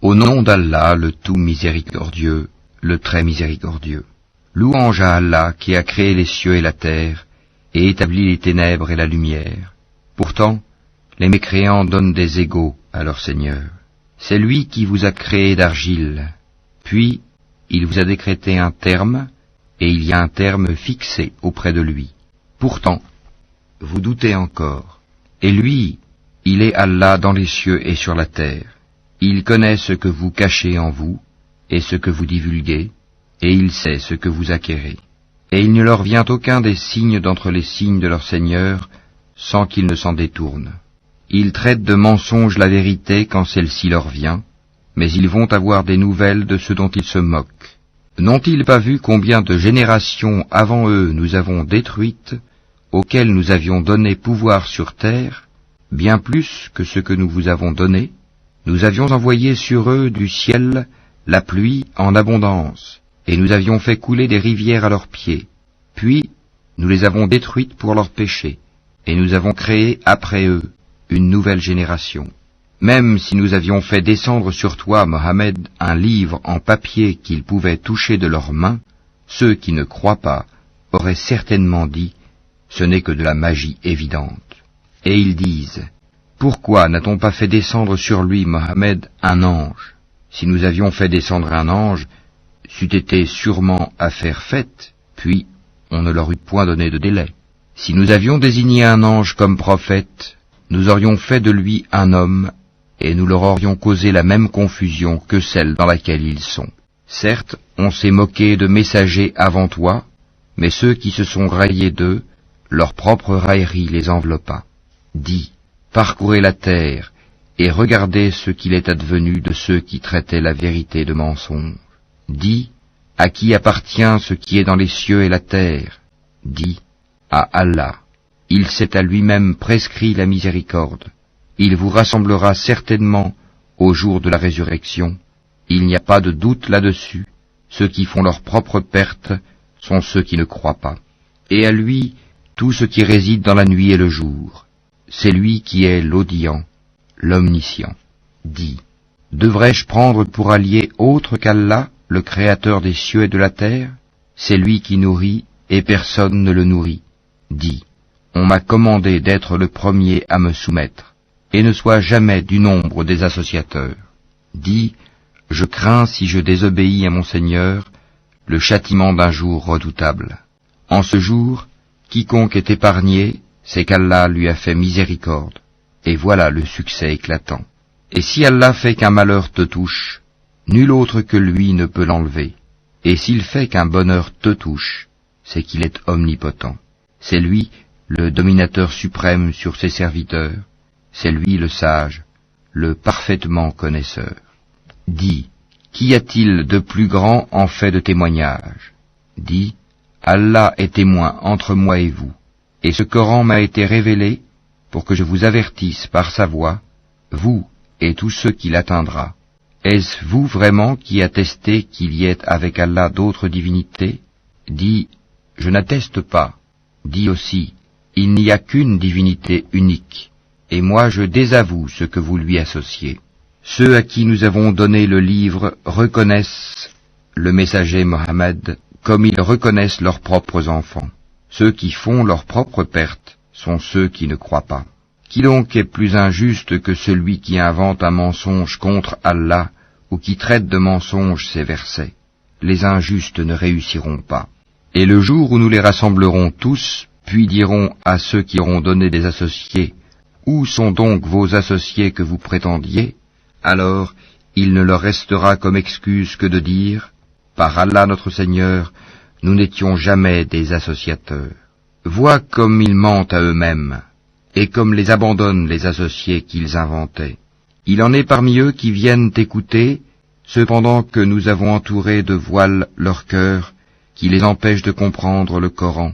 Au nom d'Allah, le tout miséricordieux, le très miséricordieux. Louange à Allah qui a créé les cieux et la terre, et établi les ténèbres et la lumière. Pourtant, les mécréants donnent des égaux à leur Seigneur. C'est lui qui vous a créé d'argile, puis il vous a décrété un terme, et il y a un terme fixé auprès de lui. Pourtant, vous doutez encore. Et lui, il est Allah dans les cieux et sur la terre. Il connaît ce que vous cachez en vous, et ce que vous divulguez, et il sait ce que vous acquérez. Et il ne leur vient aucun des signes d'entre les signes de leur Seigneur, sans qu'ils ne s'en détournent. Ils traitent de mensonge la vérité quand celle-ci leur vient, mais ils vont avoir des nouvelles de ce dont ils se moquent. N'ont-ils pas vu combien de générations avant eux nous avons détruites, auxquelles nous avions donné pouvoir sur terre, bien plus que ce que nous vous avons donné? Nous avions envoyé sur eux du ciel la pluie en abondance, et nous avions fait couler des rivières à leurs pieds. Puis nous les avons détruites pour leurs péchés, et nous avons créé après eux une nouvelle génération. Même si nous avions fait descendre sur toi, Mohammed, un livre en papier qu'ils pouvaient toucher de leurs mains, ceux qui ne croient pas auraient certainement dit « ce n'est que de la magie évidente ». Et ils disent « pourquoi n'a-t-on pas fait descendre sur lui, Mohammed, un ange? Si nous avions fait descendre un ange, c'eût été sûrement affaire faite, puis on ne leur eût point donné de délai. Si nous avions désigné un ange comme prophète, nous aurions fait de lui un homme, et nous leur aurions causé la même confusion que celle dans laquelle ils sont. Certes, on s'est moqué de messagers avant toi, mais ceux qui se sont raillés d'eux, leur propre raillerie les enveloppa. Dis, parcourez la terre, et regardez ce qu'il est advenu de ceux qui traitaient la vérité de mensonge. Dis, à qui appartient ce qui est dans les cieux et la terre? Dis, à Allah. Il s'est à lui-même prescrit la miséricorde. Il vous rassemblera certainement au jour de la résurrection. Il n'y a pas de doute là-dessus. Ceux qui font leur propre perte sont ceux qui ne croient pas. Et à lui, tout ce qui réside dans la nuit et le jour. C'est lui qui est l'audient, l'omniscient. Dis, devrais-je prendre pour allié autre qu'Allah, le créateur des cieux et de la terre? C'est lui qui nourrit et personne ne le nourrit. Dis, on m'a commandé d'être le premier à me soumettre, et ne sois jamais du nombre des associateurs. Dis, je crains si je désobéis à mon Seigneur, le châtiment d'un jour redoutable. En ce jour, quiconque est épargné, c'est qu'Allah lui a fait miséricorde, et voilà le succès éclatant. Et si Allah fait qu'un malheur te touche, nul autre que lui ne peut l'enlever, et s'il fait qu'un bonheur te touche, c'est qu'il est omnipotent. C'est lui, le dominateur suprême sur ses serviteurs, c'est lui le sage, le parfaitement connaisseur. Dis, qu'y a-t-il de plus grand en fait de témoignage? Dis, Allah est témoin entre moi et vous, et ce Coran m'a été révélé pour que je vous avertisse par sa voix, vous et tous ceux qui l'atteindra. Est-ce vous vraiment qui attestez qu'il y ait avec Allah d'autres divinités? Dis, je n'atteste pas. Dis aussi, il n'y a qu'une divinité unique, et moi je désavoue ce que vous lui associez. Ceux à qui nous avons donné le livre reconnaissent le messager Mohammed comme ils reconnaissent leurs propres enfants. Ceux qui font leur propre perte sont ceux qui ne croient pas. Qui donc est plus injuste que celui qui invente un mensonge contre Allah ou qui traite de mensonge ces versets? Les injustes ne réussiront pas. Et le jour où nous les rassemblerons tous, puis dirons à ceux qui auront donné des associés, « Où sont donc vos associés que vous prétendiez ?» Alors, il ne leur restera comme excuse que de dire, « Par Allah notre Seigneur, nous n'étions jamais des associateurs. » Vois comme ils mentent à eux-mêmes, et comme les abandonnent les associés qu'ils inventaient. Il en est parmi eux qui viennent écouter, cependant que nous avons entouré de voiles leur cœur, qui les empêche de comprendre le Coran,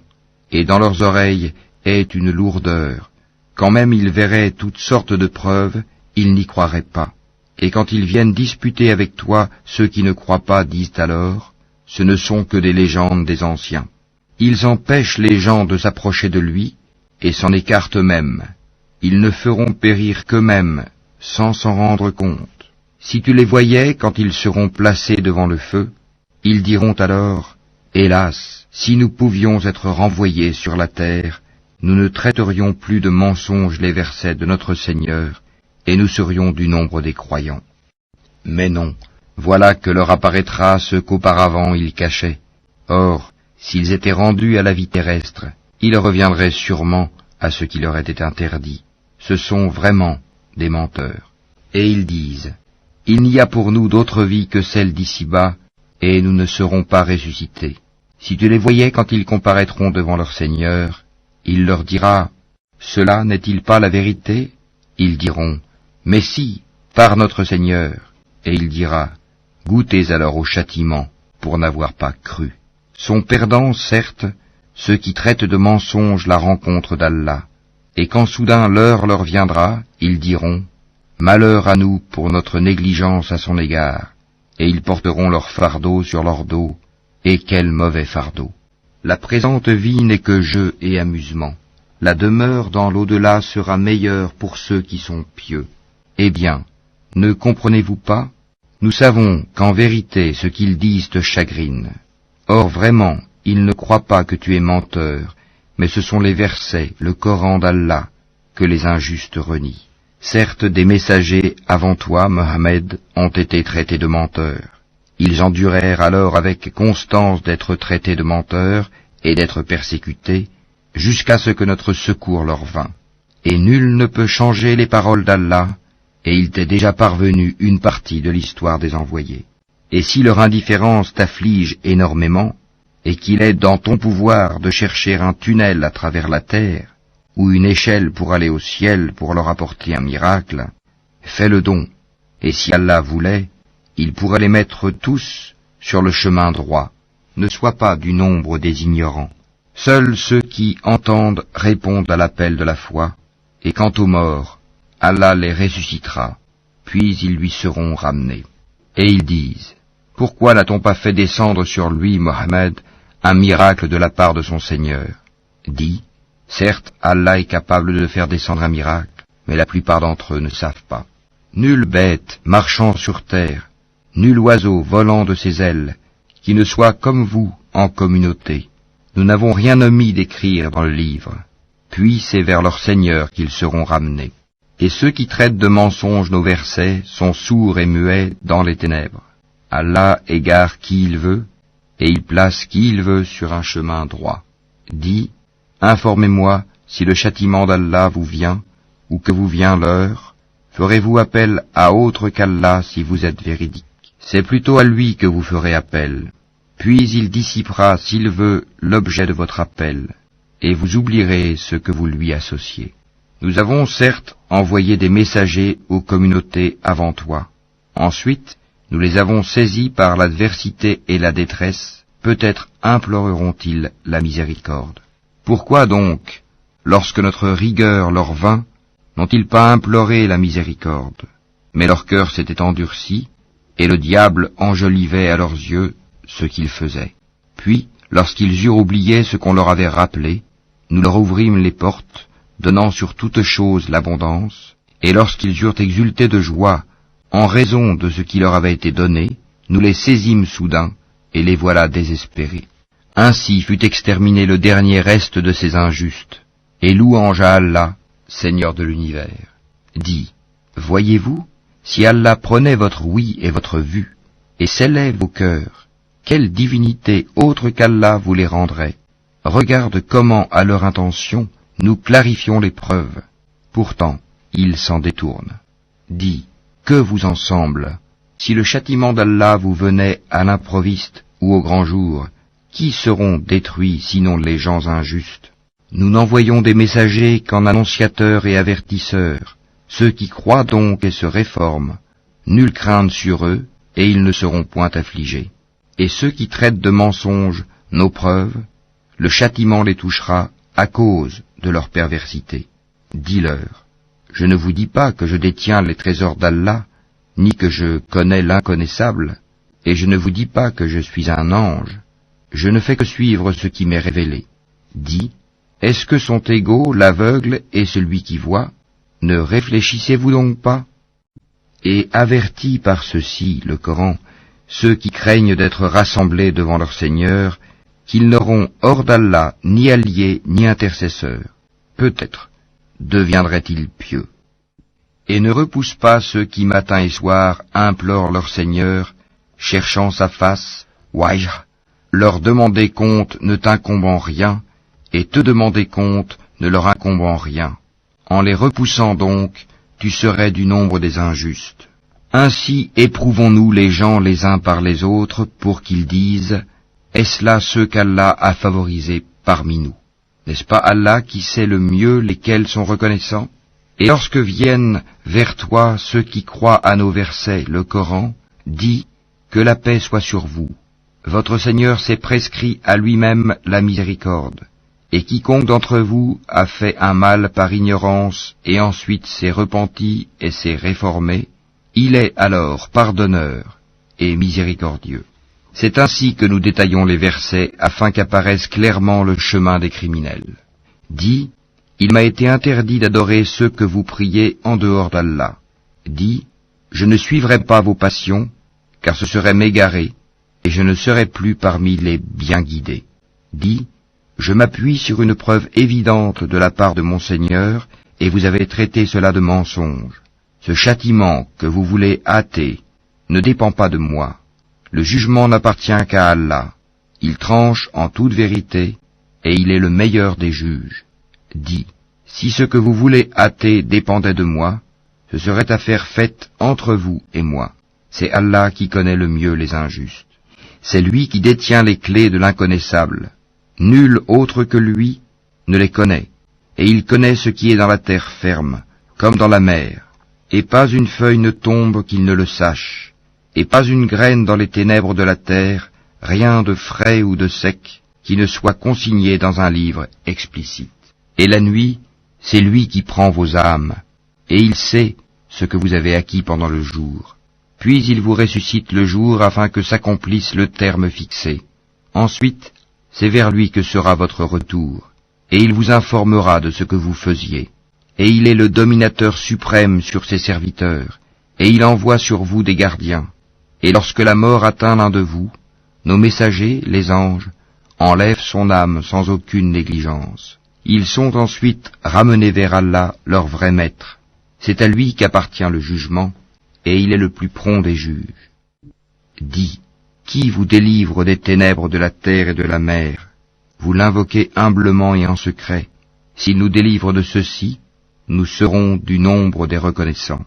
et dans leurs oreilles est une lourdeur. Quand même ils verraient toutes sortes de preuves, ils n'y croiraient pas. Et quand ils viennent disputer avec toi, ceux qui ne croient pas disent alors, ce ne sont que des légendes des anciens. Ils empêchent les gens de s'approcher de lui, et s'en écartent eux-mêmes. Ils ne feront périr qu'eux-mêmes, sans s'en rendre compte. Si tu les voyais quand ils seront placés devant le feu, ils diront alors, « Hélas, si nous pouvions être renvoyés sur la terre, nous ne traiterions plus de mensonges les versets de notre Seigneur, et nous serions du nombre des croyants. » Mais non, voilà que leur apparaîtra ce qu'auparavant ils cachaient. Or, s'ils étaient rendus à la vie terrestre, ils reviendraient sûrement à ce qui leur était interdit. Ce sont vraiment des menteurs. Et ils disent, « Il n'y a pour nous d'autre vie que celle d'ici-bas, et nous ne serons pas ressuscités. » Si tu les voyais quand ils comparaîtront devant leur Seigneur, il leur dira, « Cela n'est-il pas la vérité ?» Ils diront, « Mais si, par notre Seigneur. » Et il dira, « Goûtez alors au châtiment pour n'avoir pas cru. » Sont perdants, certes, ceux qui traitent de mensonges la rencontre d'Allah, et quand soudain l'heure leur viendra, ils diront, « Malheur à nous pour notre négligence à son égard, et ils porteront leur fardeau sur leur dos, et quel mauvais fardeau. La présente vie n'est que jeu et amusement. La demeure dans l'au-delà sera meilleure pour ceux qui sont pieux. Eh bien, ne comprenez-vous pas? Nous savons qu'en vérité ce qu'ils disent te chagrine. Or vraiment, ils ne croient pas que tu es menteur, mais ce sont les versets, le Coran d'Allah, que les injustes renient. Certes, des messagers avant toi, Mohammed, ont été traités de menteurs. Ils endurèrent alors avec constance d'être traités de menteurs et d'être persécutés, jusqu'à ce que notre secours leur vînt. Et nul ne peut changer les paroles d'Allah, et il t'est déjà parvenu une partie de l'histoire des envoyés. Et si leur indifférence t'afflige énormément, et qu'il est dans ton pouvoir de chercher un tunnel à travers la terre, ou une échelle pour aller au ciel pour leur apporter un miracle, fais-le don, et si Allah voulait, il pourrait les mettre tous sur le chemin droit. Ne sois pas du nombre des ignorants. Seuls ceux qui entendent répondent à l'appel de la foi, et quant aux morts, Allah les ressuscitera, puis ils lui seront ramenés. Et ils disent, « Pourquoi n'a-t-on pas fait descendre sur lui, Mohammed, un miracle de la part de son Seigneur ?» Dis, « Certes, Allah est capable de faire descendre un miracle, mais la plupart d'entre eux ne savent pas. Nulle bête marchant sur terre, nul oiseau volant de ses ailes, qui ne soit comme vous en communauté. Nous n'avons rien omis d'écrire dans le livre. Puis c'est vers leur Seigneur qu'ils seront ramenés. Et ceux qui traitent de mensonges nos versets sont sourds et muets dans les ténèbres. Allah égare qui il veut, et il place qui il veut sur un chemin droit. Dis, informez-moi si le châtiment d'Allah vous vient, ou que vous vient l'heure. Ferez-vous appel à autre qu'Allah si vous êtes véridique? C'est plutôt à lui que vous ferez appel. Puis il dissipera, s'il veut, l'objet de votre appel, et vous oublierez ce que vous lui associez. Nous avons certes envoyé des messagers aux communautés avant toi. Ensuite, nous les avons saisis par l'adversité et la détresse, peut-être imploreront-ils la miséricorde. Pourquoi donc, lorsque notre rigueur leur vint, n'ont-ils pas imploré la miséricorde? Mais leur cœur s'était endurci, et le diable enjolivait à leurs yeux ce qu'ils faisaient. Puis, lorsqu'ils eurent oublié ce qu'on leur avait rappelé, nous leur ouvrîmes les portes, donnant sur toute chose l'abondance, et lorsqu'ils eurent exulté de joie, en raison de ce qui leur avait été donné, nous les saisîmes soudain, et les voilà désespérés. Ainsi fut exterminé le dernier reste de ces injustes, et louange à Allah, Seigneur de l'univers. Dis, voyez-vous, si Allah prenait votre oui et votre vue, et scellait vos cœurs, quelle divinité autre qu'Allah vous les rendrait? Regarde comment, à leur intention, nous clarifions les preuves. Pourtant, ils s'en détournent. Dis, que vous en semble? Si le châtiment d'Allah vous venait à l'improviste ou au grand jour, qui seront détruits sinon les gens injustes? Nous n'envoyons des messagers qu'en annonciateurs et avertisseurs. Ceux qui croient donc et se réforment, nulle crainte sur eux, et ils ne seront point affligés. Et ceux qui traitent de mensonges nos preuves, le châtiment les touchera à cause de leur perversité. Dis-leur, je ne vous dis pas que je détiens les trésors d'Allah, ni que je connais l'inconnaissable, et je ne vous dis pas que je suis un ange, je ne fais que suivre ce qui m'est révélé. Dis, est-ce que sont égaux l'aveugle et celui qui voit? Ne réfléchissez-vous donc pas? Et avertit par ceci, le Coran, ceux qui craignent d'être rassemblés devant leur Seigneur, qu'ils n'auront hors d'Allah ni alliés ni intercesseurs. Peut-être deviendraient-ils pieux. Et ne repousse pas ceux qui matin et soir implorent leur Seigneur, cherchant sa face, wajh, leur demander compte ne t'incombe rien, et te demander compte ne leur incombe rien. En les repoussant donc, tu serais du nombre des injustes. Ainsi éprouvons-nous les gens les uns par les autres pour qu'ils disent « Est-ce là ceux qu'Allah a favorisés parmi nous ?» N'est-ce pas Allah qui sait le mieux lesquels sont reconnaissants? Et lorsque viennent vers toi ceux qui croient à nos versets, le Coran, dis que la paix soit sur vous. Votre Seigneur s'est prescrit à lui-même la miséricorde. Et quiconque d'entre vous a fait un mal par ignorance et ensuite s'est repenti et s'est réformé, il est alors pardonneur et miséricordieux. C'est ainsi que nous détaillons les versets afin qu'apparaisse clairement le chemin des criminels. Dis, il m'a été interdit d'adorer ceux que vous priez en dehors d'Allah. Dis, je ne suivrai pas vos passions, car ce serait m'égarer, et je ne serai plus parmi les bien guidés. Dis, je m'appuie sur une preuve évidente de la part de mon Seigneur, et vous avez traité cela de mensonge. Ce châtiment que vous voulez hâter ne dépend pas de moi. Le jugement n'appartient qu'à Allah. Il tranche en toute vérité, et il est le meilleur des juges. Dis, si ce que vous voulez hâter dépendait de moi, ce serait affaire faite entre vous et moi. C'est Allah qui connaît le mieux les injustes. C'est lui qui détient les clés de l'inconnaissable. Nul autre que lui ne les connaît, et il connaît ce qui est dans la terre ferme, comme dans la mer, et pas une feuille ne tombe qu'il ne le sache, et pas une graine dans les ténèbres de la terre, rien de frais ou de sec, qui ne soit consigné dans un livre explicite. Et la nuit, c'est lui qui prend vos âmes, et il sait ce que vous avez acquis pendant le jour. Puis il vous ressuscite le jour afin que s'accomplisse le terme fixé. Ensuite, c'est vers lui que sera votre retour, et il vous informera de ce que vous faisiez. Et il est le dominateur suprême sur ses serviteurs, et il envoie sur vous des gardiens. Et lorsque la mort atteint l'un de vous, nos messagers, les anges, enlèvent son âme sans aucune négligence. Ils sont ensuite ramenés vers Allah, leur vrai maître. C'est à lui qu'appartient le jugement, et il est le plus prompt des juges. Dis, qui vous délivre des ténèbres de la terre et de la mer? Vous l'invoquez humblement et en secret. S'il nous délivre de ceci, nous serons du nombre des reconnaissants.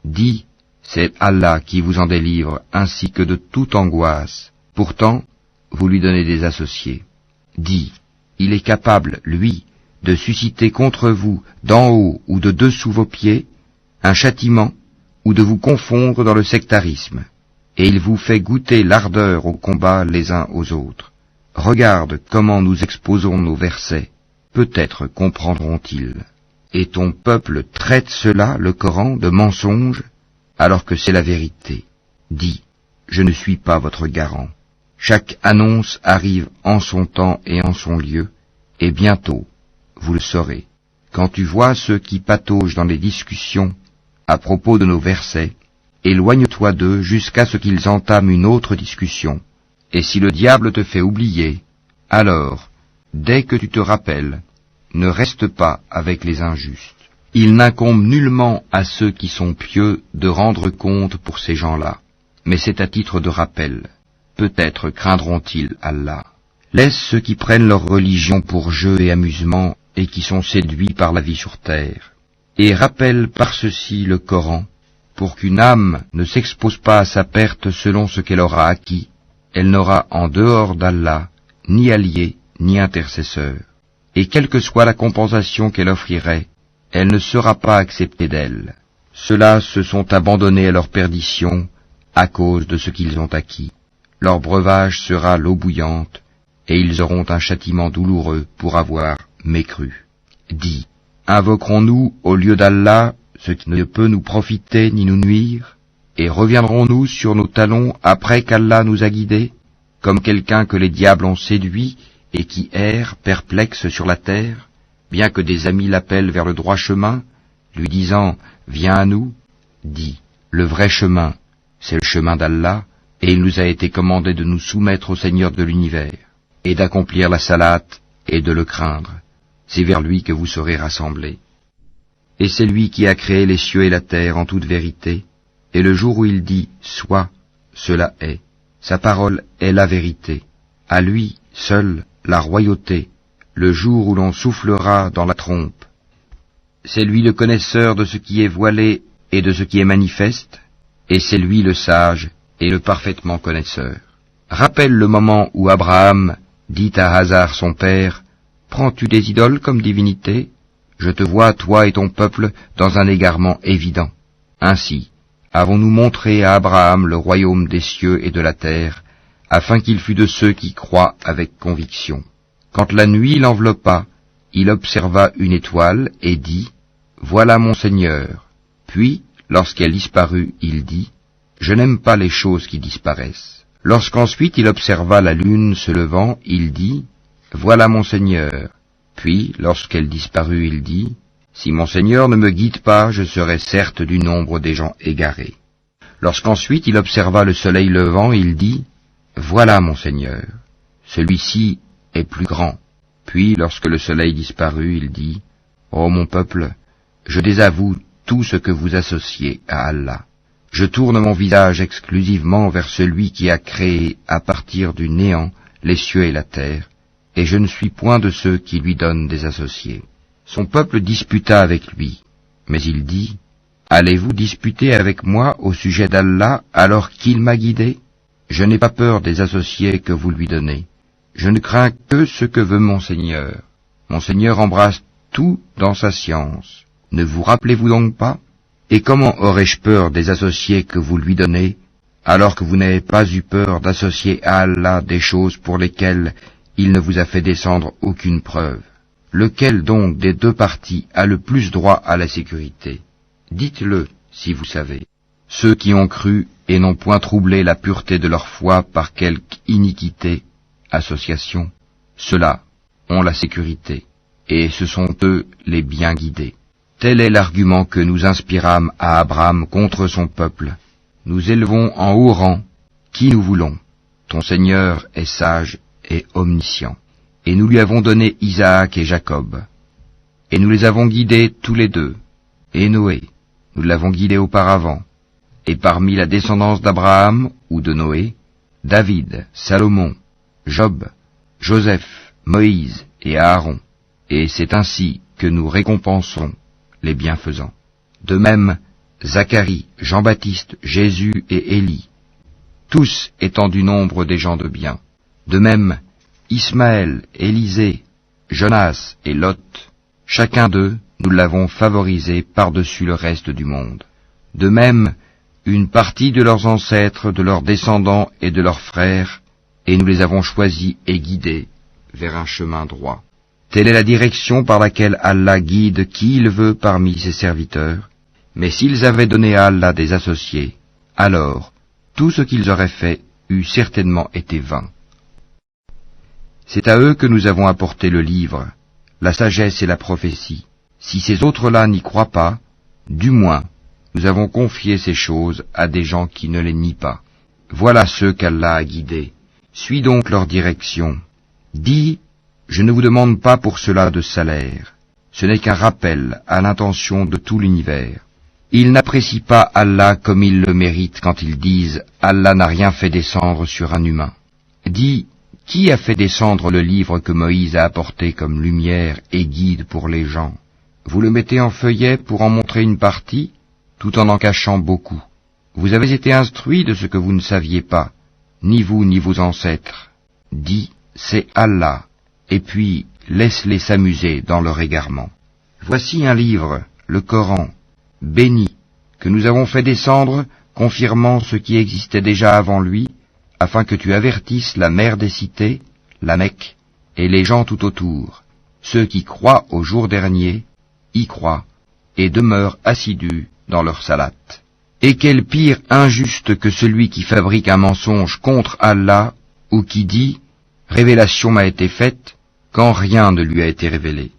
Dis, c'est Allah qui vous en délivre, ainsi que de toute angoisse. Pourtant, vous lui donnez des associés. Dis, il est capable, lui, de susciter contre vous, d'en haut ou de dessous vos pieds, un châtiment, ou de vous confondre dans le sectarisme. Et il vous fait goûter l'ardeur au combat les uns aux autres. Regarde comment nous exposons nos versets, peut-être comprendront-ils. Et ton peuple traite cela, le Coran, de mensonge, alors que c'est la vérité. Dis, je ne suis pas votre garant. Chaque annonce arrive en son temps et en son lieu, et bientôt, vous le saurez. Quand tu vois ceux qui pataugent dans les discussions à propos de nos versets, éloigne-toi d'eux jusqu'à ce qu'ils entament une autre discussion. Et si le diable te fait oublier, alors, dès que tu te rappelles, ne reste pas avec les injustes. Il n'incombe nullement à ceux qui sont pieux de rendre compte pour ces gens-là, mais c'est à titre de rappel. Peut-être craindront-ils Allah. Laisse ceux qui prennent leur religion pour jeu et amusement et qui sont séduits par la vie sur terre. Et rappelle par ceci le Coran, pour qu'une âme ne s'expose pas à sa perte selon ce qu'elle aura acquis. Elle n'aura en dehors d'Allah ni allié ni intercesseur. Et quelle que soit la compensation qu'elle offrirait, elle ne sera pas acceptée d'elle. Ceux-là se sont abandonnés à leur perdition à cause de ce qu'ils ont acquis. Leur breuvage sera l'eau bouillante, et ils auront un châtiment douloureux pour avoir mécru. Dis, invoquerons-nous au lieu d'Allah ce qui ne peut nous profiter ni nous nuire, et reviendrons-nous sur nos talons après qu'Allah nous a guidés, comme quelqu'un que les diables ont séduit et qui erre perplexe sur la terre, bien que des amis l'appellent vers le droit chemin, lui disant « Viens à nous », dis Le vrai chemin, c'est le chemin d'Allah, et il nous a été commandé de nous soumettre au Seigneur de l'univers, et d'accomplir la salate, et de le craindre. C'est vers lui que vous serez rassemblés. Et c'est lui qui a créé les cieux et la terre en toute vérité, et le jour où il dit « Sois », cela est. Sa parole est la vérité. À lui, seul, la royauté, le jour où l'on soufflera dans la trompe. C'est lui le connaisseur de ce qui est voilé et de ce qui est manifeste, et c'est lui le sage et le parfaitement connaisseur. Rappelle le moment où Abraham dit à Hazar son père, « Prends-tu des idoles comme divinité ? Je te vois, toi et ton peuple, dans un égarement évident. » Ainsi, avons-nous montré à Abraham le royaume des cieux et de la terre, afin qu'il fût de ceux qui croient avec conviction. Quand la nuit l'enveloppa, il observa une étoile et dit, « Voilà mon Seigneur. » Puis, lorsqu'elle disparut, il dit, « Je n'aime pas les choses qui disparaissent. » Lorsqu'ensuite il observa la lune se levant, il dit, « Voilà mon Seigneur. » Puis, lorsqu'elle disparut, il dit, « Si mon Seigneur ne me guide pas, je serai certes du nombre des gens égarés. » Lorsqu'ensuite il observa le soleil levant, il dit, « Voilà mon Seigneur. Celui-ci est plus grand. » Puis, lorsque le soleil disparut, il dit, « Ô mon peuple, je désavoue tout ce que vous associez à Allah. Je tourne mon visage exclusivement vers celui qui a créé à partir du néant les cieux et la terre, et je ne suis point de ceux qui lui donnent des associés. » Son peuple disputa avec lui, mais il dit, « Allez-vous disputer avec moi au sujet d'Allah alors qu'il m'a guidé ? Je n'ai pas peur des associés que vous lui donnez. Je ne crains que ce que veut mon Seigneur. Mon Seigneur embrasse tout dans sa science. Ne vous rappelez-vous donc pas ? Et comment aurais-je peur des associés que vous lui donnez, alors que vous n'avez pas eu peur d'associer à Allah des choses pour lesquelles il ne vous a fait descendre aucune preuve ? Lequel donc des deux parties a le plus droit à la sécurité ? Dites-le, si vous savez. Ceux qui ont cru et n'ont point troublé la pureté de leur foi par quelque iniquité, association, ceux-là ont la sécurité, et ce sont eux les bien guidés. Tel est l'argument que nous inspirâmes à Abraham contre son peuple. Nous élevons en haut rang qui nous voulons. Ton Seigneur est sage et omniscient. Et nous lui avons donné Isaac et Jacob. Et nous les avons guidés tous les deux. Et Noé, nous l'avons guidé auparavant. Et parmi la descendance d'Abraham ou de Noé, David, Salomon, Job, Joseph, Moïse et Aaron. Et c'est ainsi que nous récompensons les bienfaisants. De même, Zacharie, Jean-Baptiste, Jésus et Élie, tous étant du nombre des gens de bien. De même, Ismaël, Élisée, Jonas et Lot, chacun d'eux, nous l'avons favorisé par-dessus le reste du monde. De même, une partie de leurs ancêtres, de leurs descendants et de leurs frères, et nous les avons choisis et guidés vers un chemin droit. Telle est la direction par laquelle Allah guide qui il veut parmi ses serviteurs. Mais s'ils avaient donné à Allah des associés, alors tout ce qu'ils auraient fait eût certainement été vain. C'est à eux que nous avons apporté le livre, la sagesse et la prophétie. Si ces autres-là n'y croient pas, du moins, nous avons confié ces choses à des gens qui ne les nient pas. Voilà ceux qu'Allah a guidés. Suis donc leur direction. Dis, je ne vous demande pas pour cela de salaire. Ce n'est qu'un rappel à l'intention de tout l'univers. Ils n'apprécient pas Allah comme ils le méritent quand ils disent « Allah n'a rien fait descendre sur un humain ». Dis, qui a fait descendre le livre que Moïse a apporté comme lumière et guide pour les gens? Vous le mettez en feuillet pour en montrer une partie, tout en cachant beaucoup. Vous avez été instruits de ce que vous ne saviez pas, ni vous ni vos ancêtres. Dis, c'est Allah, et puis laisse-les s'amuser dans leur égarement. Voici un livre, le Coran, béni, que nous avons fait descendre, confirmant ce qui existait déjà avant lui, afin que tu avertisses la mère des cités, la Mecque, et les gens tout autour. Ceux qui croient au jour dernier, y croient, et demeurent assidus dans leur salate. Et quel pire injuste que celui qui fabrique un mensonge contre Allah, ou qui dit « Révélation m'a été faite », quand rien ne lui a été révélé.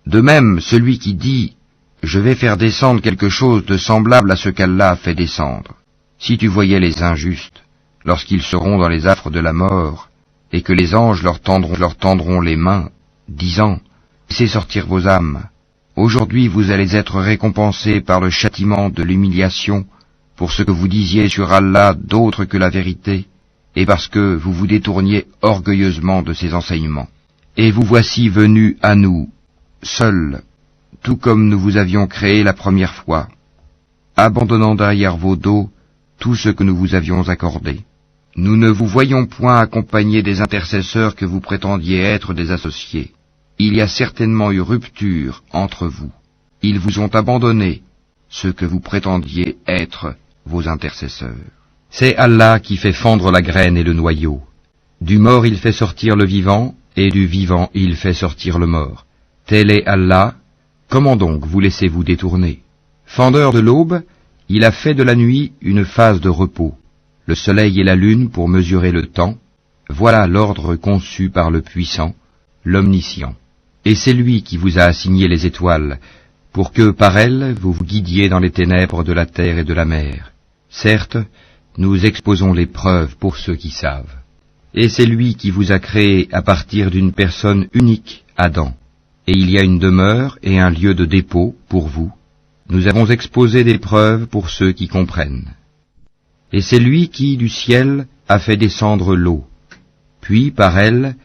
De même, celui qui dit « je vais faire descendre quelque chose de semblable à ce qu'Allah a fait descendre. Si tu voyais les injustes, lorsqu'ils seront dans les affres de la mort, et que les anges leur tendront les mains, disant, laissez sortir vos âmes. Aujourd'hui vous allez être récompensés par le châtiment de l'humiliation pour ce que vous disiez sur Allah d'autre que la vérité, et parce que vous vous détourniez orgueilleusement de ses enseignements. Et vous voici venus à nous, seuls, tout comme nous vous avions créé la première fois, abandonnant derrière vos dos tout ce que nous vous avions accordé. Nous ne vous voyons point accompagner des intercesseurs que vous prétendiez être des associés. Il y a certainement eu rupture entre vous. Ils vous ont abandonné ce que vous prétendiez être vos intercesseurs. C'est Allah qui fait fendre la graine et le noyau. Du mort il fait sortir le vivant, et du vivant il fait sortir le mort. Tel est Allah, comment donc vous laissez-vous détourner? Fendeur de l'aube, il a fait de la nuit une phase de repos, le soleil et la lune pour mesurer le temps, voilà l'ordre conçu par le puissant, l'omniscient. Et c'est lui qui vous a assigné les étoiles, pour que par elles vous vous guidiez dans les ténèbres de la terre et de la mer. Certes, nous exposons les preuves pour ceux qui savent. Et c'est lui qui vous a créé à partir d'une personne unique, Adam. Et il y a une demeure et un lieu de dépôt pour vous. Nous avons exposé des preuves pour ceux qui comprennent. Et c'est lui qui, du ciel, a fait descendre l'eau. Puis, par elle,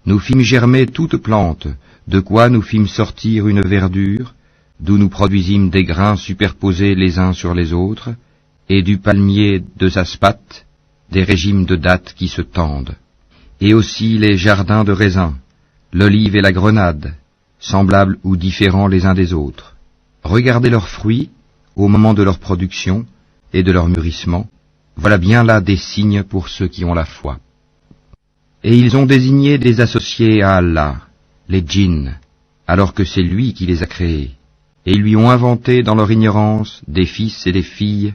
nous fîmes germer toute plante, de quoi nous fîmes sortir une verdure, d'où nous produisîmes des grains superposés les uns sur les autres, et du palmier de Zaspat, des régimes de dattes qui se tendent, et aussi les jardins de raisins, l'olive et la grenade, semblables ou différents les uns des autres. Regardez leurs fruits au moment de leur production et de leur mûrissement, voilà bien là des signes pour ceux qui ont la foi. Et ils ont désigné des associés à Allah, les djinns, alors que c'est lui qui les a créés, et ils lui ont inventé dans leur ignorance des fils et des filles,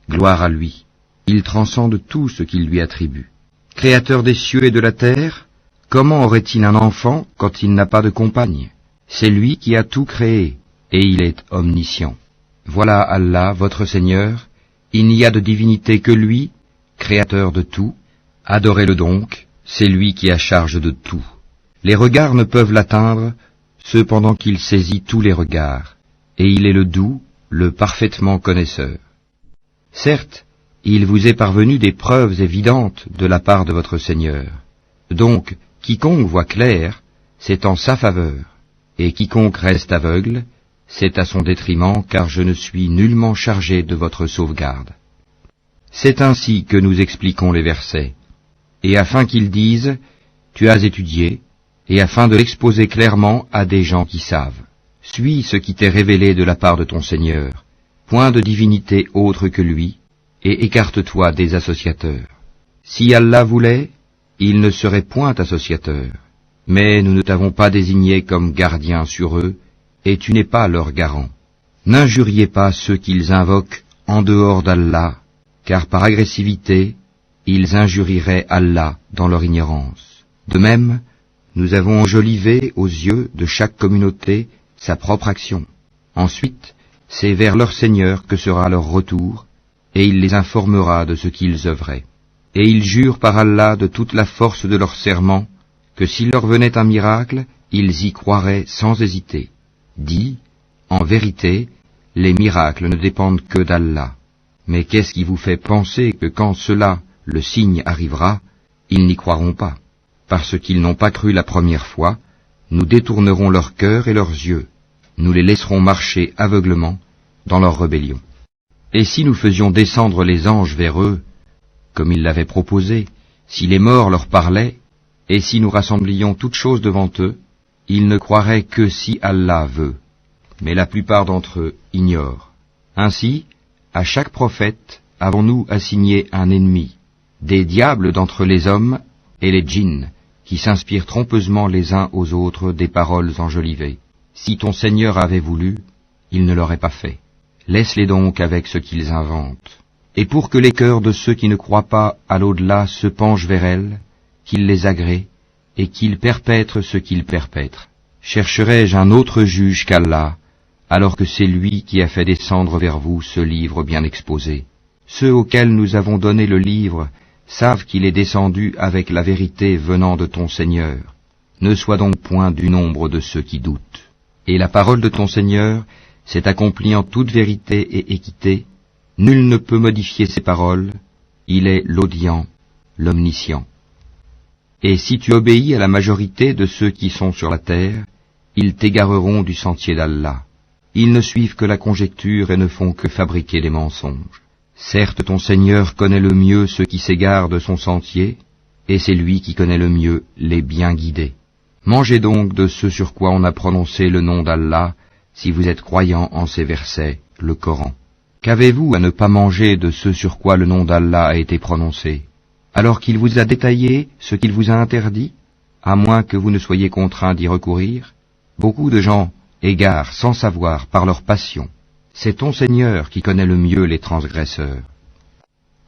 gloire à lui. Il transcende tout ce qu'il lui attribue. Créateur des cieux et de la terre, comment aurait-il un enfant quand il n'a pas de compagne? C'est lui qui a tout créé, et il est omniscient. Voilà Allah, votre Seigneur, il n'y a de divinité que lui, créateur de tout. Adorez-le donc, c'est lui qui a charge de tout. Les regards ne peuvent l'atteindre, cependant qu'il saisit tous les regards, et il est le doux, le parfaitement connaisseur. Certes, il vous est parvenu des preuves évidentes de la part de votre Seigneur. Donc, quiconque voit clair, c'est en sa faveur, et quiconque reste aveugle, c'est à son détriment, car je ne suis nullement chargé de votre sauvegarde. C'est ainsi que nous expliquons les versets, et afin qu'ils disent, tu as étudié, et afin de l'exposer clairement à des gens qui savent. Suis ce qui t'est révélé de la part de ton Seigneur, point de divinité autre que lui, et écarte-toi des associateurs. Si Allah voulait, il ne serait point associateur, mais nous ne t'avons pas désigné comme gardien sur eux, et tu n'es pas leur garant. N'injuriez pas ceux qu'ils invoquent en dehors d'Allah, car par agressivité, ils injurieraient Allah dans leur ignorance. De même, nous avons enjolivé aux yeux de chaque communauté sa propre action. Ensuite, c'est vers leur Seigneur que sera leur retour, et il les informera de ce qu'ils œuvraient. Et ils jurent par Allah de toute la force de leur serment, que s'il leur venait un miracle, ils y croiraient sans hésiter. Dis, en vérité, les miracles ne dépendent que d'Allah. Mais qu'est-ce qui vous fait penser que quand cela, le signe arrivera, ils n'y croiront pas? Parce qu'ils n'ont pas cru la première fois, nous détournerons leur cœur et leurs yeux, nous les laisserons marcher aveuglement dans leur rébellion. Et si nous faisions descendre les anges vers eux, comme ils l'avaient proposé, si les morts leur parlaient, et si nous rassemblions toutes choses devant eux, ils ne croiraient que si Allah veut. Mais la plupart d'entre eux ignorent. Ainsi, à chaque prophète avons-nous assigné un ennemi, des diables d'entre les hommes et les djinns, qui s'inspirent trompeusement les uns aux autres des paroles enjolivées. Si ton Seigneur avait voulu, il ne l'aurait pas fait. Laisse-les donc avec ce qu'ils inventent. Et pour que les cœurs de ceux qui ne croient pas à l'au-delà se penchent vers elles, qu'ils les agrée, et qu'ils perpètrent ce qu'ils perpètrent. Chercherai-je un autre juge qu'Allah, alors que c'est lui qui a fait descendre vers vous ce livre bien exposé. Ceux auxquels nous avons donné le livre savent qu'il est descendu avec la vérité venant de ton Seigneur. Ne sois donc point du nombre de ceux qui doutent. Et la parole de ton Seigneur s'est accomplie en toute vérité et équité. Nul ne peut modifier ses paroles. Il est l'audient, l'omniscient. Et si tu obéis à la majorité de ceux qui sont sur la terre, ils t'égareront du sentier d'Allah. Ils ne suivent que la conjecture et ne font que fabriquer des mensonges. Certes, ton Seigneur connaît le mieux ceux qui s'égarent de son sentier, et c'est lui qui connaît le mieux les bien guidés. Mangez donc de ce sur quoi on a prononcé le nom d'Allah, si vous êtes croyants en ces versets, le Coran. Qu'avez-vous à ne pas manger de ce sur quoi le nom d'Allah a été prononcé, alors qu'il vous a détaillé ce qu'il vous a interdit, à moins que vous ne soyez contraints d'y recourir? Beaucoup de gens égarent sans savoir par leur passion. C'est ton Seigneur qui connaît le mieux les transgresseurs.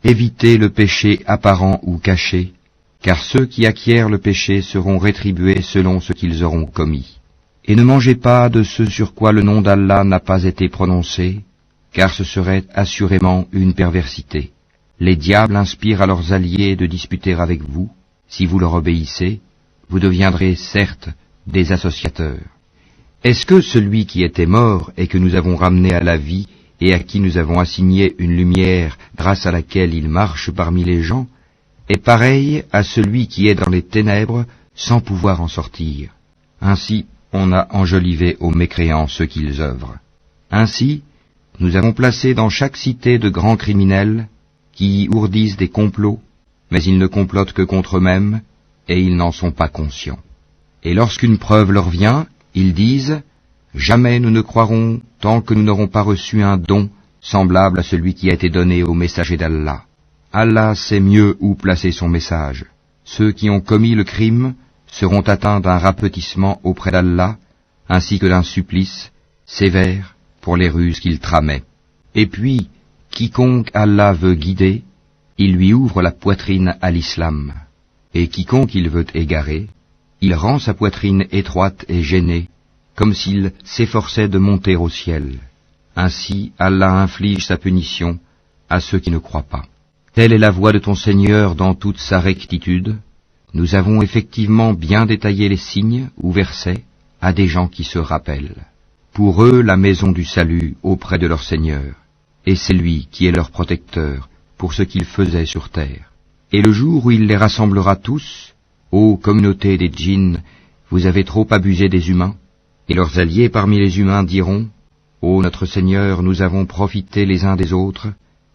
Évitez le péché apparent ou caché, car ceux qui acquièrent le péché seront rétribués selon ce qu'ils auront commis. Et ne mangez pas de ce sur quoi le nom d'Allah n'a pas été prononcé, car ce serait assurément une perversité. Les diables inspirent à leurs alliés de disputer avec vous. Si vous leur obéissez, vous deviendrez certes des associateurs. Est-ce que celui qui était mort et que nous avons ramené à la vie et à qui nous avons assigné une lumière grâce à laquelle il marche parmi les gens, est pareil à celui qui est dans les ténèbres sans pouvoir en sortir? Ainsi, on a enjolivé aux mécréants ce qu'ils œuvrent. Ainsi, nous avons placé dans chaque cité de grands criminels qui y ourdissent des complots, mais ils ne complotent que contre eux-mêmes et ils n'en sont pas conscients. Et lorsqu'une preuve leur vient, ils disent « Jamais nous ne croirons tant que nous n'aurons pas reçu un don semblable à celui qui a été donné au messager d'Allah. Allah sait mieux où placer son message. Ceux qui ont commis le crime seront atteints d'un rapetissement auprès d'Allah, ainsi que d'un supplice sévère pour les ruses qu'ils tramaient. Et puis, quiconque Allah veut guider, il lui ouvre la poitrine à l'islam. Et quiconque il veut égarer, il rend sa poitrine étroite et gênée, comme s'il s'efforçait de monter au ciel. Ainsi, Allah inflige sa punition à ceux qui ne croient pas. Telle est la voie de ton Seigneur dans toute sa rectitude. Nous avons effectivement bien détaillé les signes ou versets à des gens qui se rappellent. Pour eux, la maison du salut auprès de leur Seigneur, et c'est lui qui est leur protecteur pour ce qu'ils faisaient sur terre. Et le jour où il les rassemblera tous, ô communauté des djinns, vous avez trop abusé des humains, et leurs alliés parmi les humains diront, ô notre Seigneur, nous avons profité les uns des autres,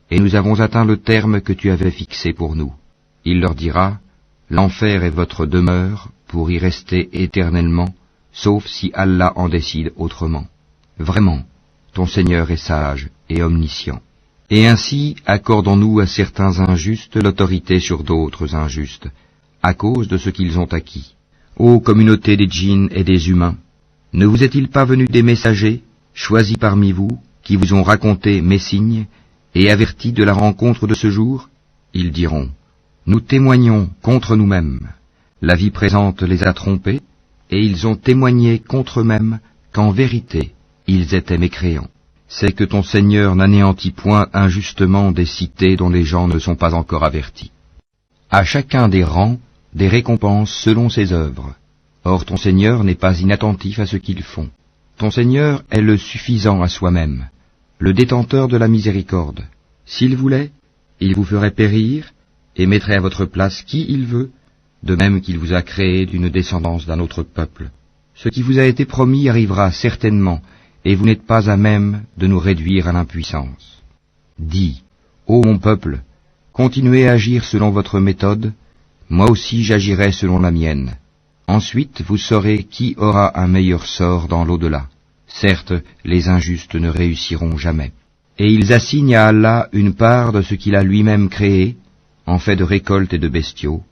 et nous avons atteint le terme que tu avais fixé pour nous. Il leur dira, l'enfer est votre demeure pour y rester éternellement, sauf si Allah en décide autrement. Vraiment, ton Seigneur est sage et omniscient. Et ainsi accordons-nous à certains injustes l'autorité sur d'autres injustes, à cause de ce qu'ils ont acquis. Ô communauté des djinns et des humains, ne vous est-il pas venu des messagers, choisis parmi vous, qui vous ont raconté mes signes, et avertis de la rencontre de ce jour? Ils diront, nous témoignons contre nous-mêmes. La vie présente les a trompés, et ils ont témoigné contre eux-mêmes qu'en vérité, ils étaient mécréants. C'est que ton Seigneur n'anéantit point injustement des cités dont les gens ne sont pas encore avertis. À chacun des rangs, des récompenses selon ses œuvres. Or ton Seigneur n'est pas inattentif à ce qu'ils font. Ton Seigneur est le suffisant à soi-même, le détenteur de la miséricorde. S'il voulait, il vous ferait périr et mettrait à votre place qui il veut, de même qu'il vous a créé d'une descendance d'un autre peuple. Ce qui vous a été promis arrivera certainement, et vous n'êtes pas à même de nous réduire à l'impuissance. Dis, ô mon peuple, continuez à agir selon votre méthode, moi aussi j'agirai selon la mienne. Ensuite vous saurez qui aura un meilleur sort dans l'au-delà. Certes, les injustes ne réussiront jamais. Et ils assignent à Allah une part de ce qu'il a lui-même créé, en fait de récoltes et de bestiaux.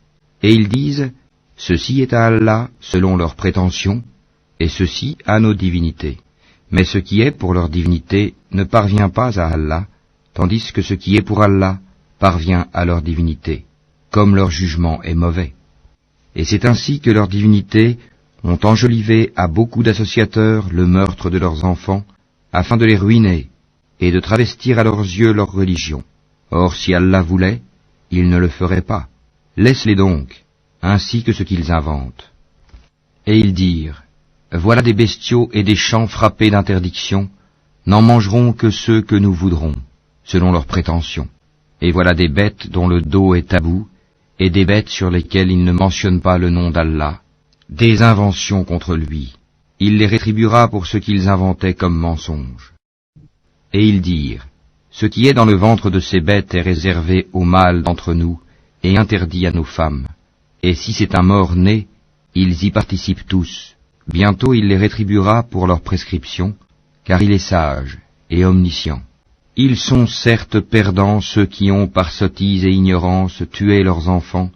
Et ils disent, ceci est à Allah selon leurs prétentions, et ceci à nos divinités. Mais ce qui est pour leur divinité ne parvient pas à Allah, tandis que ce qui est pour Allah parvient à leur divinité, comme leur jugement est mauvais. Et c'est ainsi que leurs divinités ont enjolivé à beaucoup d'associateurs le meurtre de leurs enfants, afin de les ruiner, et de travestir à leurs yeux leur religion. Or si Allah voulait, il ne le ferait pas. Laisse-les donc, ainsi que ce qu'ils inventent. Et ils dirent, voilà des bestiaux et des champs frappés d'interdiction, n'en mangeront que ceux que nous voudrons, selon leurs prétentions. Et voilà des bêtes dont le dos est tabou, et des bêtes sur lesquelles il ne mentionne pas le nom d'Allah, des inventions contre lui. Il les rétribuera pour ce qu'ils inventaient comme mensonges. Et ils dirent, ce qui est dans le ventre de ces bêtes est réservé aux mâles d'entre nous, et interdit à nos femmes. Et si c'est un mort-né, ils y participent tous. Bientôt il les rétribuera pour leur prescription, car il est sage et omniscient. Ils sont certes perdants ceux qui ont par sottise et ignorance tué leurs enfants,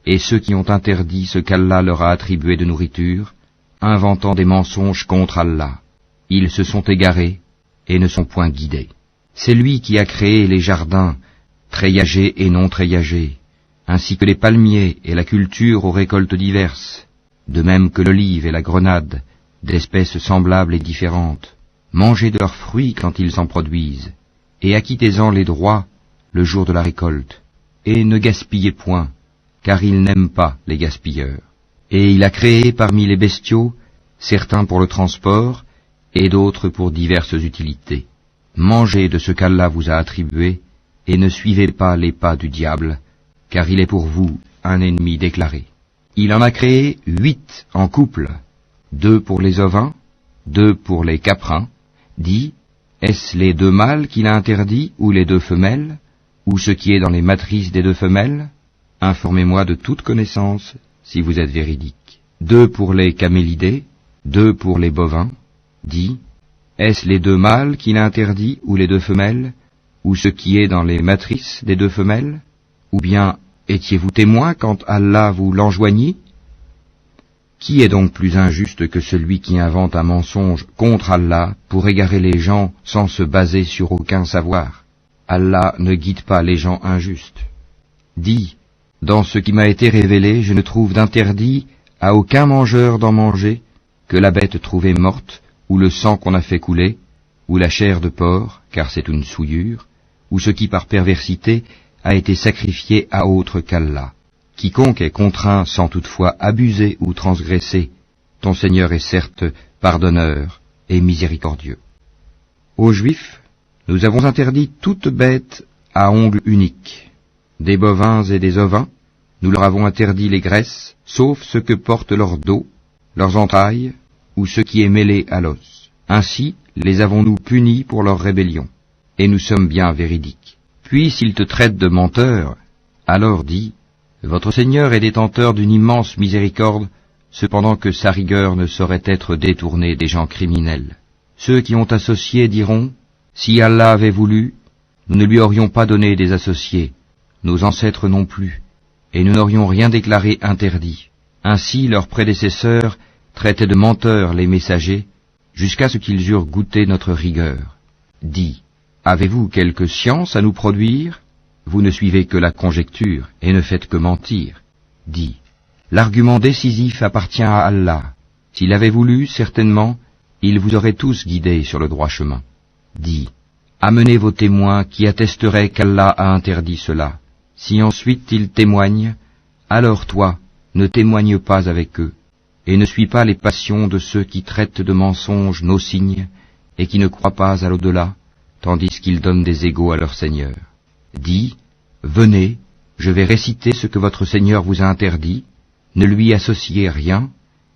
et ceux qui ont interdit ce qu'Allah leur a attribué de nourriture, inventant des mensonges contre Allah. Ils se sont égarés et ne sont point guidés. C'est lui qui a créé les jardins, treillagés et non treillagés, ainsi que les palmiers et la culture aux récoltes diverses, de même que l'olive et la grenade, d'espèces semblables et différentes. Mangez de leurs fruits quand ils en produisent, et acquittez-en les droits le jour de la récolte, et ne gaspillez point, car il n'aime pas les gaspilleurs. Et il a créé parmi les bestiaux certains pour le transport, et d'autres pour diverses utilités. Mangez de ce qu'Allah vous a attribué, et ne suivez pas les pas du diable, car il est pour vous un ennemi déclaré. Il en a créé 8 en couple, 2 pour les ovins, 2 pour les caprins. Dit, est-ce les 2 mâles qu'il a interdits, ou les 2 femelles, ou ce qui est dans les matrices des 2 femelles? Informez-moi de toute connaissance, si vous êtes véridique. 2 pour les camélidés, 2 pour les bovins. Dit, est-ce les 2 mâles qu'il a interdits, ou les 2 femelles, ou ce qui est dans les matrices des 2 femelles? Ou bien, étiez-vous témoin quand Allah vous l'enjoignit? Qui est donc plus injuste que celui qui invente un mensonge contre Allah pour égarer les gens sans se baser sur aucun savoir? Allah ne guide pas les gens injustes. Dis, dans ce qui m'a été révélé, je ne trouve d'interdit à aucun mangeur d'en manger que la bête trouvée morte, ou le sang qu'on a fait couler, ou la chair de porc, car c'est une souillure, ou ce qui par perversité a été sacrifié à autre qu'Allah. Quiconque est contraint sans toutefois abuser ou transgresser, ton Seigneur est certes pardonneur et miséricordieux. Aux Juifs, nous avons interdit toute bête à ongles uniques. Des bovins et des ovins, nous leur avons interdit les graisses, sauf ce que portent leur dos, leurs entrailles, ou ce qui est mêlé à l'os. Ainsi les avons-nous punis pour leur rébellion, et nous sommes bien véridiques. Puis s'ils te traitent de menteur, alors dis, votre Seigneur est détenteur d'une immense miséricorde, cependant que sa rigueur ne saurait être détournée des gens criminels. Ceux qui ont associé diront, si Allah avait voulu, nous ne lui aurions pas donné des associés, nos ancêtres non plus, et nous n'aurions rien déclaré interdit. Ainsi leurs prédécesseurs traitaient de menteurs les messagers, jusqu'à ce qu'ils eurent goûté notre rigueur. Dis, avez-vous quelque science à nous produire? Vous ne suivez que la conjecture, et ne faites que mentir. Dis, l'argument décisif appartient à Allah. S'il avait voulu, certainement, il vous aurait tous guidés sur le droit chemin. Dis, amenez vos témoins qui attesteraient qu'Allah a interdit cela. Si ensuite ils témoignent, alors toi, ne témoigne pas avec eux, et ne suis pas les passions de ceux qui traitent de mensonges nos signes, et qui ne croient pas à l'au-delà, tandis qu'ils donnent des égaux à leur Seigneur. Dis, venez, je vais réciter ce que votre Seigneur vous a interdit, ne lui associez rien,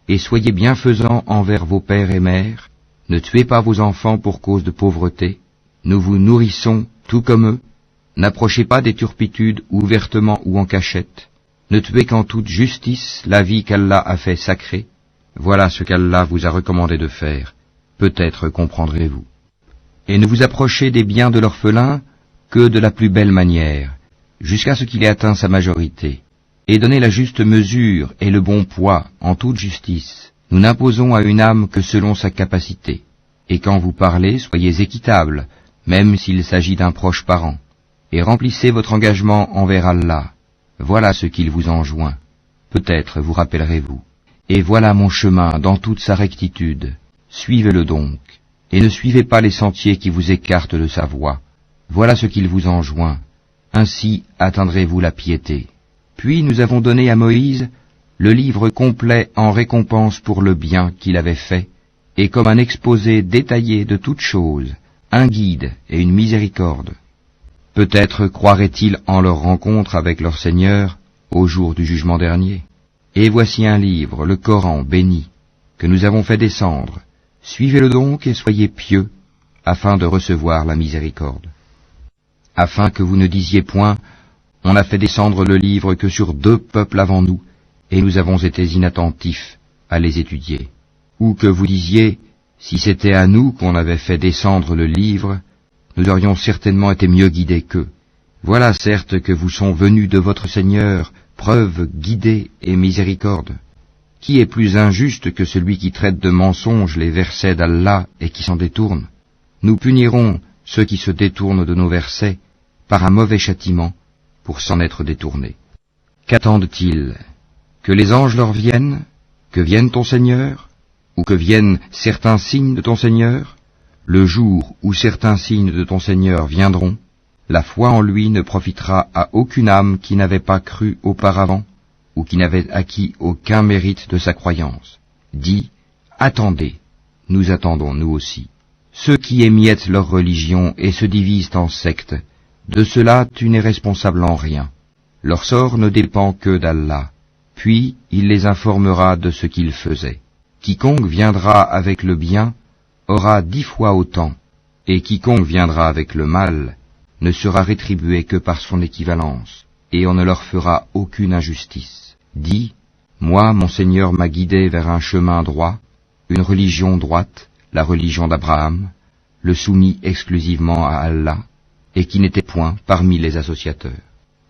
et soyez bienfaisants envers vos pères et mères, ne tuez pas vos enfants pour cause de pauvreté, nous vous nourrissons tout comme eux, n'approchez pas des turpitudes ouvertement ou en cachette, ne tuez qu'en toute justice la vie qu'Allah a fait sacrée, voilà ce qu'Allah vous a recommandé de faire, peut-être comprendrez-vous. Et ne vous approchez des biens de l'orphelin que de la plus belle manière, jusqu'à ce qu'il ait atteint sa majorité, et donnez la juste mesure et le bon poids en toute justice. Nous n'imposons à une âme que selon sa capacité, et quand vous parlez, soyez équitable, même s'il s'agit d'un proche parent, et remplissez votre engagement envers Allah. Voilà ce qu'il vous enjoint. Peut-être vous rappellerez-vous. Et voilà mon chemin dans toute sa rectitude. Suivez-le donc. et ne suivez pas les sentiers qui vous écartent de sa voie. Voilà ce qu'il vous enjoint. Ainsi atteindrez-vous la piété. Puis nous avons donné à Moïse le livre complet en récompense pour le bien qu'il avait fait, et comme un exposé détaillé de toutes choses, un guide et une miséricorde. Peut-être croiraient-ils en leur rencontre avec leur Seigneur au jour du jugement dernier. Et voici un livre, le Coran béni, que nous avons fait descendre. Suivez-le donc et soyez pieux, afin de recevoir la miséricorde. Afin que vous ne disiez point, on a fait descendre le livre que sur 2 peuples avant nous, et nous avons été inattentifs à les étudier. Ou que vous disiez, si c'était à nous qu'on avait fait descendre le livre, nous aurions certainement été mieux guidés qu'eux. Voilà certes que vous sont venus de votre Seigneur preuve guidée et miséricorde. Qui est plus injuste que celui qui traite de mensonges les versets d'Allah et qui s'en détourne? Nous punirons ceux qui se détournent de nos versets par un mauvais châtiment pour s'en être détournés. Qu'attendent-ils? Que les anges leur viennent? Que vienne ton Seigneur? Ou que viennent certains signes de ton Seigneur? Le jour où certains signes de ton Seigneur viendront, la foi en lui ne profitera à aucune âme qui n'avait pas cru auparavant, ou qui n'avait acquis aucun mérite de sa croyance. Dis, attendez, nous attendons nous aussi. Ceux qui émiettent leur religion et se divisent en sectes, de cela tu n'es responsable en rien. Leur sort ne dépend que d'Allah, puis il les informera de ce qu'ils faisaient. Quiconque viendra avec le bien aura 10 fois autant, et quiconque viendra avec le mal ne sera rétribué que par son équivalence, et on ne leur fera aucune injustice. Dis, moi, mon Seigneur m'a guidé vers un chemin droit, une religion droite, la religion d'Abraham, le soumis exclusivement à Allah, et qui n'était point parmi les associateurs.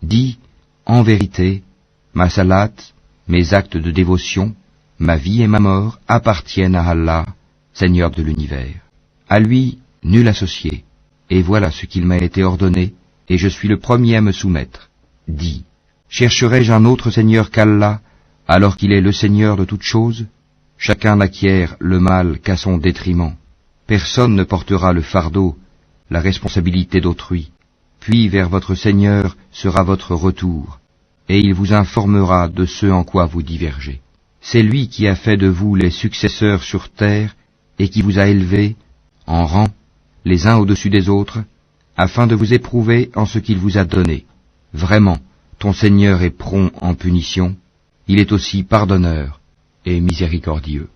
Dis, en vérité, ma salat, mes actes de dévotion, ma vie et ma mort appartiennent à Allah, Seigneur de l'univers. À lui, nul associé, et voilà ce qu'il m'a été ordonné, et je suis le premier à me soumettre. Dis, chercherai-je un autre Seigneur qu'Allah, alors qu'il est le Seigneur de toutes choses? Chacun n'acquiert le mal qu'à son détriment. Personne ne portera le fardeau, la responsabilité d'autrui. Puis vers votre Seigneur sera votre retour, et il vous informera de ce en quoi vous divergez. C'est lui qui a fait de vous les successeurs sur terre, et qui vous a élevés, en rang, les uns au-dessus des autres, afin de vous éprouver en ce qu'il vous a donné. Vraiment, ton Seigneur est prompt en punition, il est aussi pardonneur et miséricordieux.